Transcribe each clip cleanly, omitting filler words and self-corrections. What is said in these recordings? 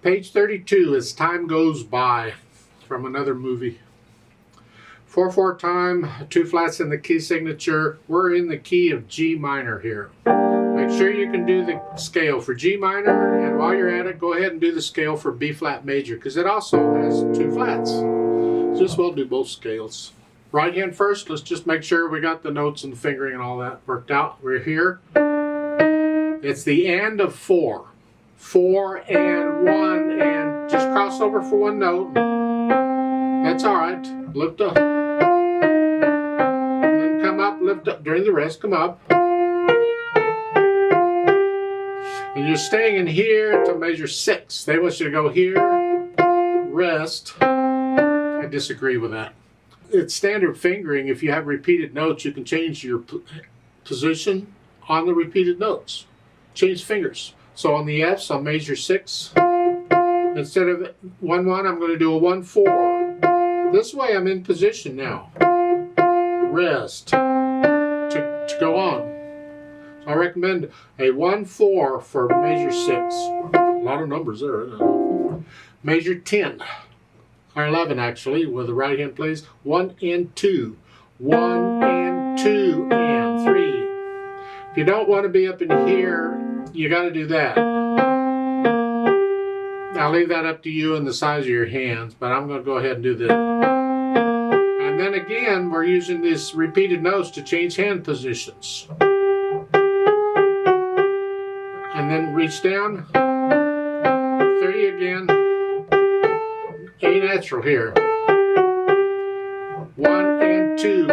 Page 32, As Time Goes By, from another movie. 4/4 time, 2 flats in the key signature. We're in the key of G minor here. Make sure you can do the scale for G minor, and while you're at it, go ahead and do the scale for B flat major, because it also has 2 flats. Just well do both scales. Right hand first, let's just make sure we got the notes and the fingering and all that worked out. We're here. It's the and of 4. 4 and 1, and just cross over for one note. That's alright. Lift up. And then come up, lift up. During the rest, come up. And you're staying in here to measure 6. They want you to go here, rest. I disagree with that. It's standard fingering. If you have repeated notes, you can change your position on the repeated notes. Change fingers. So on the F's, I'll measure 6. Instead of 1-1, I'm going to do a 1-4. This way I'm in position now. Rest. To go on. So I recommend a 1-4 for measure 6. A lot of numbers there, isn't it? Measure 10. Or 11 actually, where the right hand plays. 1 and 2. 1 and 2 and 3. If you don't want to be up in here, you got to do that. I'll leave that up to you and the size of your hands, but I'm going to go ahead and do this. And then again, we're using these repeated notes to change hand positions. And then reach down. 3 again. A natural here. 1 and 2.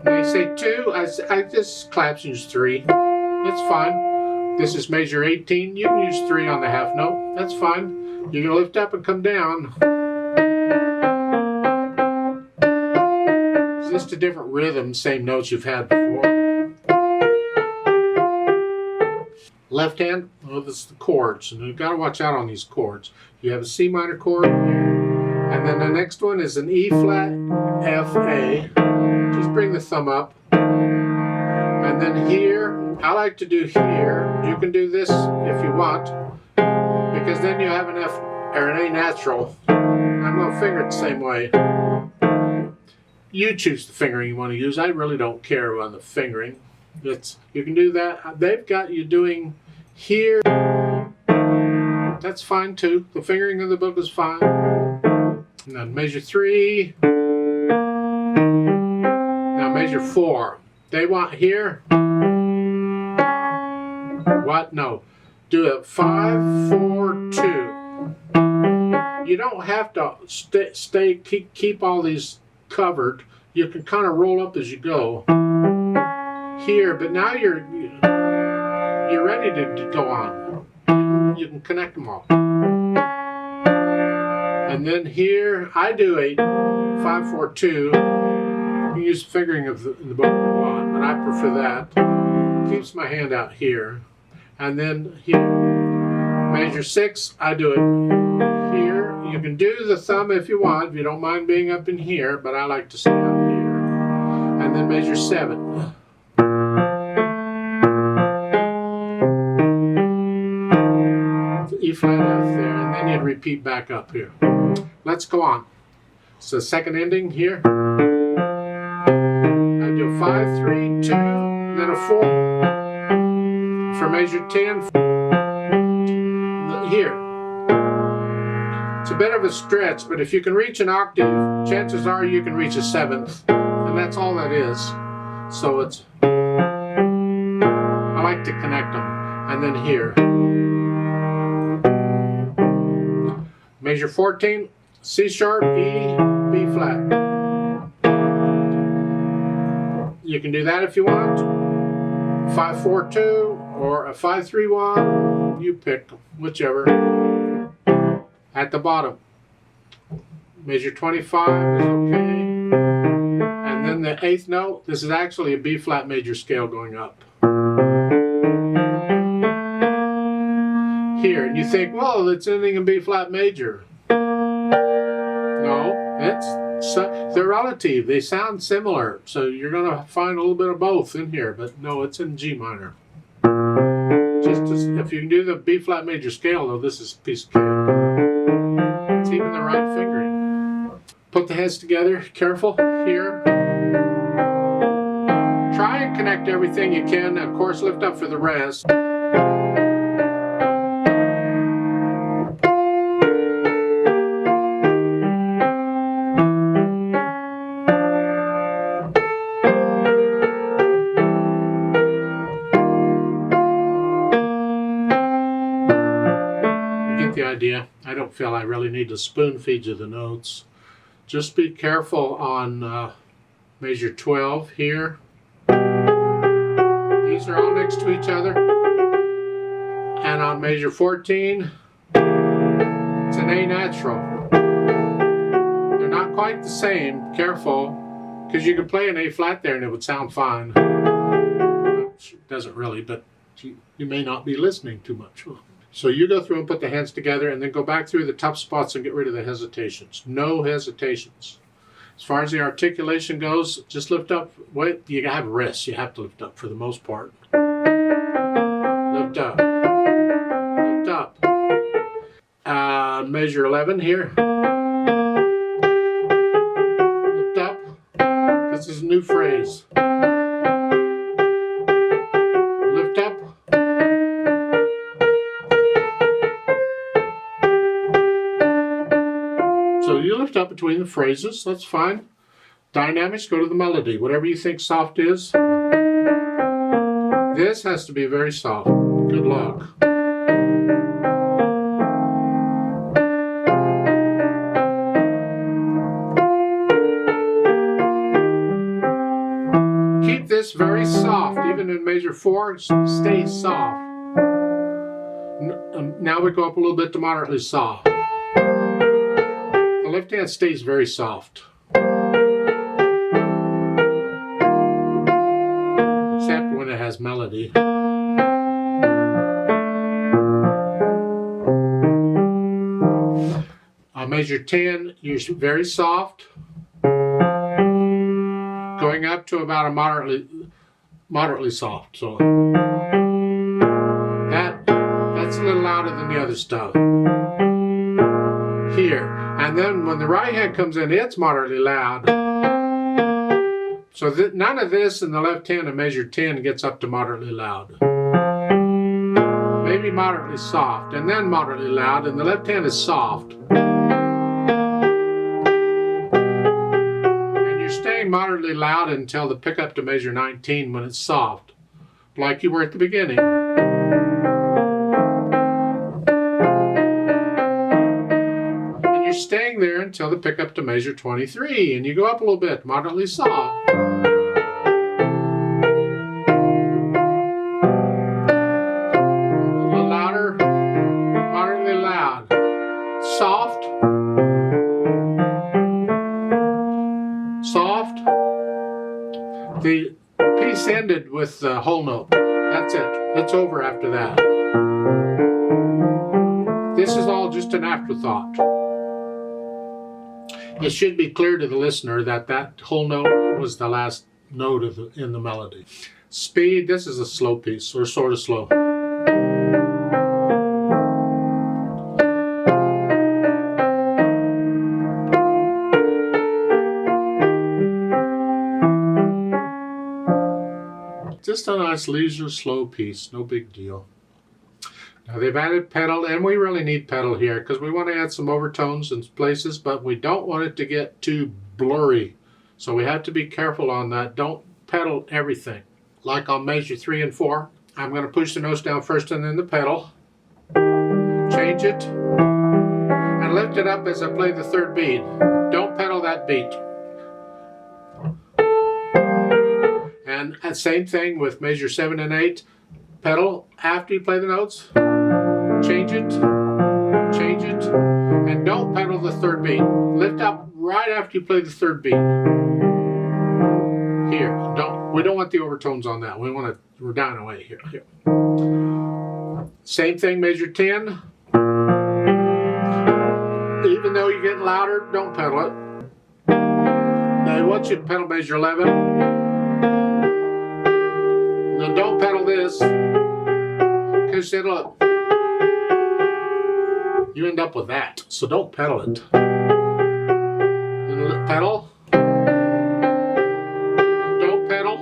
When they say 2, I just collapse and use 3. That's fine. This is measure 18. You can use 3 on the half note. That's fine. You can lift up and come down. It's just a different rhythm, same notes you've had before. Left hand, well, this is the chords, and you've got to watch out on these chords. You have a C minor chord here, and then the next one is an E flat, F, A. Just bring the thumb up. And then here, I like to do here. You can do this if you want, because then you have an F or an A natural. I'm going to finger it the same way. You choose the fingering you want to use. I really don't care on the fingering. You can do that. They've got you doing here. That's fine too. The fingering of the book is fine. And then measure 3. Now measure 4. They want here. What? No. Do it 5, 4, 2. You don't have to keep all these covered. You can kind of roll up as you go. Here, but now you're ready to go on. You can connect them all. And then here, I do a 5, 4, 2. You can use the fingering of the book if you want, but I prefer that. Keeps my hand out here. And then here, measure 6, I do it here. You can do the thumb if you want, if you don't mind being up in here, but I like to stay up here. And then measure 7. E flat F there, and then you'd repeat back up here. Let's go on. So second ending here. I do 5, 3, 2, then a 4. For measure 10, here. It's a bit of a stretch, but if you can reach an octave, chances are you can reach a 7th, and that's all that is. So it's, I like to connect them, and then here. Measure 14, C sharp, E, B flat. You can do that if you want. 5, 4, 2, or a 5, 3, 1. You pick, whichever. At the bottom. Measure 25 is okay. And then the 8th note, this is actually a B flat major scale going up. Here, and you think, well, it's ending in B flat major. No, So they're relative. They sound similar. So you're going to find a little bit of both in here. But no, it's in G minor. If you can do the B flat major scale, though, this is a piece of cake. It's even the right fingering. Put the heads together. Careful here. Try and connect everything you can. Of course, lift up for the rest. Idea. I don't feel I really need to spoon feed you the notes. Just be careful on measure 12 here. These are all next to each other. And on measure 14, it's an A natural. They're not quite the same. Careful, because you could play an A flat there and it would sound fine. It doesn't really, but you may not be listening too much. So you go through and put the hands together and then go back through the tough spots and get rid of the hesitations. No hesitations. As far as the articulation goes, just lift up. Wait, you have rests. You have to lift up for the most part. Lift up. Lift up. Measure 11 here. Lift up. This is a new phrase. Lift up. So you lift up between the phrases, that's fine. Dynamics, go to the melody. Whatever you think soft is. This has to be very soft. Good luck. Keep this very soft. Even in measure 4, stay soft. Now we go up a little bit to moderately soft. The left hand stays very soft. Except when it has melody. On measure 10, you're very soft. Going up to about a moderately soft. So that's a little louder than the other stuff. Here. And then when the right hand comes in, it's moderately loud. So none of this in the left hand in measure 10 gets up to moderately loud. Maybe moderately soft, and then moderately loud, and the left hand is soft. And you're staying moderately loud until the pickup to measure 19 when it's soft, like you were at the beginning. You're staying there until the pickup to measure 23, and you go up a little bit, moderately soft. A little louder, moderately loud. Soft. Soft. The piece ended with the whole note. That's it. It's over after that. This is all just an afterthought. It should be clear to the listener that that whole note was the last note in the melody. Speed, this is a slow piece, or sort of slow. Just a nice leisure slow piece, no big deal. Now they've added pedal, and we really need pedal here because we want to add some overtones in places, but we don't want it to get too blurry. So we have to be careful on that. Don't pedal everything. Like on measure 3 and 4, I'm going to push the notes down first and then the pedal. Change it. And lift it up as I play the third beat. Don't pedal that beat. And same thing with measure 7 and 8. Pedal after you play the notes. Change it, and don't pedal the third beat. Lift up right after you play the third beat. Here, we don't want the overtones on that. We're down away here. Same thing, measure 10. Even though you're getting louder, don't pedal it. They want you to pedal measure 11. Now don't pedal this, because it'll, you end up with that. So don't pedal it. And pedal. Don't pedal.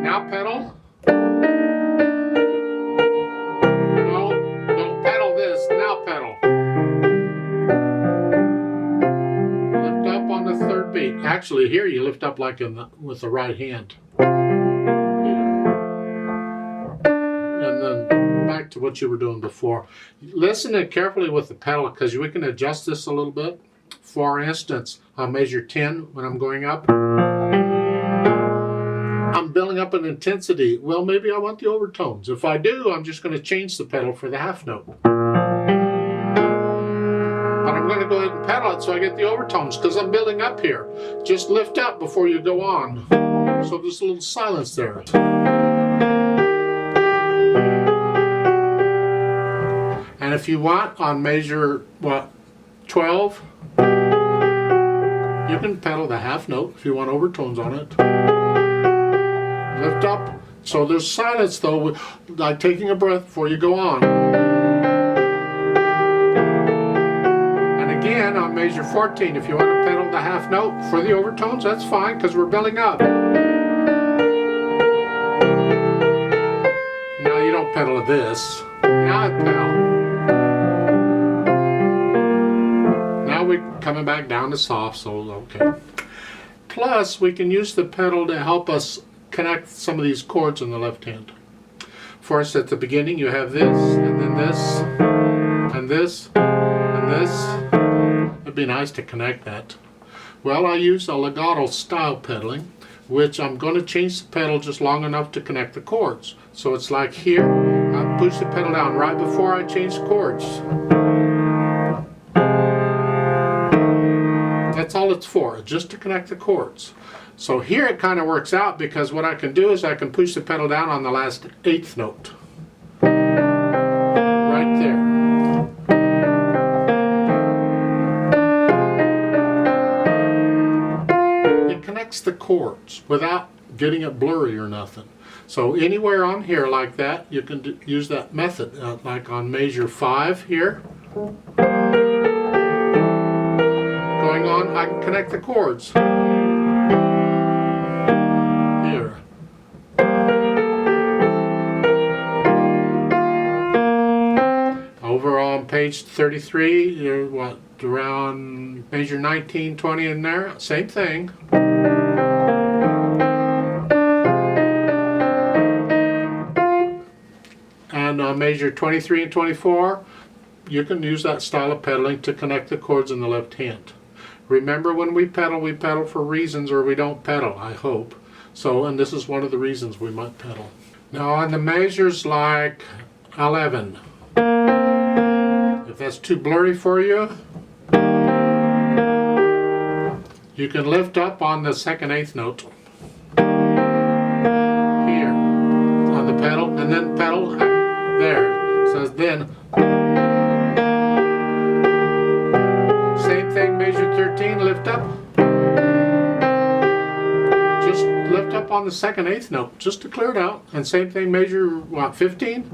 Now pedal. No, don't pedal this. Now pedal. Lift up on the third beat. Actually, here you lift up like with the right hand. And then back to what you were doing before. Listen carefully with the pedal, because we can adjust this a little bit. For instance, on measure 10, when I'm going up, I'm building up an intensity. Well, maybe I want the overtones. If I do, I'm just going to change the pedal for the half note. But I'm going to go ahead and pedal it so I get the overtones, because I'm building up here. Just lift up before you go on. So there's a little silence there. And if you want, on measure, 12, you can pedal the half note if you want overtones on it. Lift up. So there's silence though, like taking a breath before you go on. And again, on measure 14, if you want to pedal the half note for the overtones, that's fine, because we're building up. Now you don't pedal this. Now I pedal. We're coming back down to soft, so okay. Plus, we can use the pedal to help us connect some of these chords in the left hand. First, at the beginning, you have this, and then this, and this, and this. It'd be nice to connect that. Well, I use a legato style pedaling, which I'm going to change the pedal just long enough to connect the chords. So it's like here, I push the pedal down right before I change the chords. That's all it's for, just to connect the chords. So here it kind of works out, because what I can do is I can push the pedal down on the last 8th note. Right there. It connects the chords without getting it blurry or nothing. So anywhere on here like that, you can use that method, like on measure 5 here. Going on, I can connect the chords. Here. Over on page 33, you're around measure 19, 20 in there, same thing. And on measure 23 and 24, you can use that style of pedaling to connect the chords in the left hand. Remember, when we pedal for reasons, or we don't pedal, I hope. So, and this is one of the reasons we might pedal. Now on the measures like 11, if that's too blurry for you, you can lift up on the 2nd 8th note. Here, on the pedal, and then pedal there. So then, same thing, measure 13, lift up. Just lift up on the 2nd 8th note, just to clear it out. And same thing, measure, 15?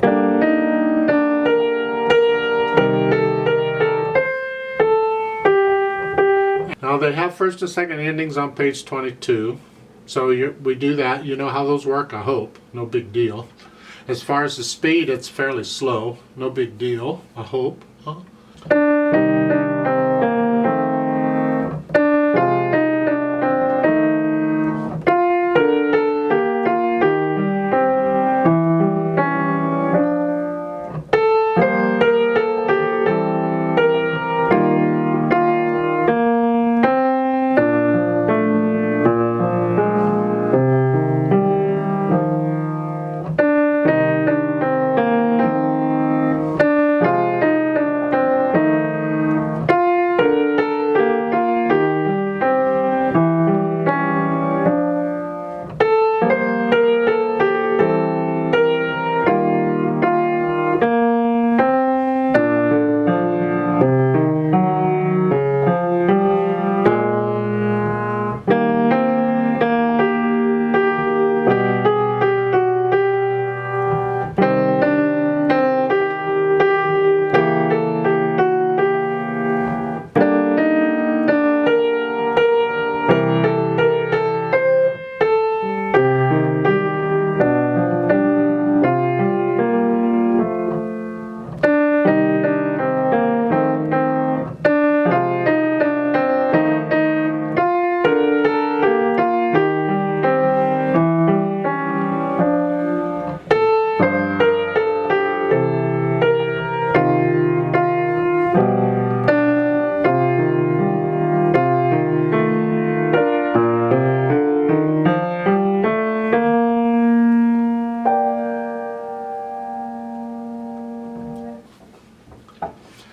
Now they have 1st and 2nd endings on page 22. So we do that. You know how those work, I hope. No big deal. As far as the speed, it's fairly slow. No big deal, I hope. Huh?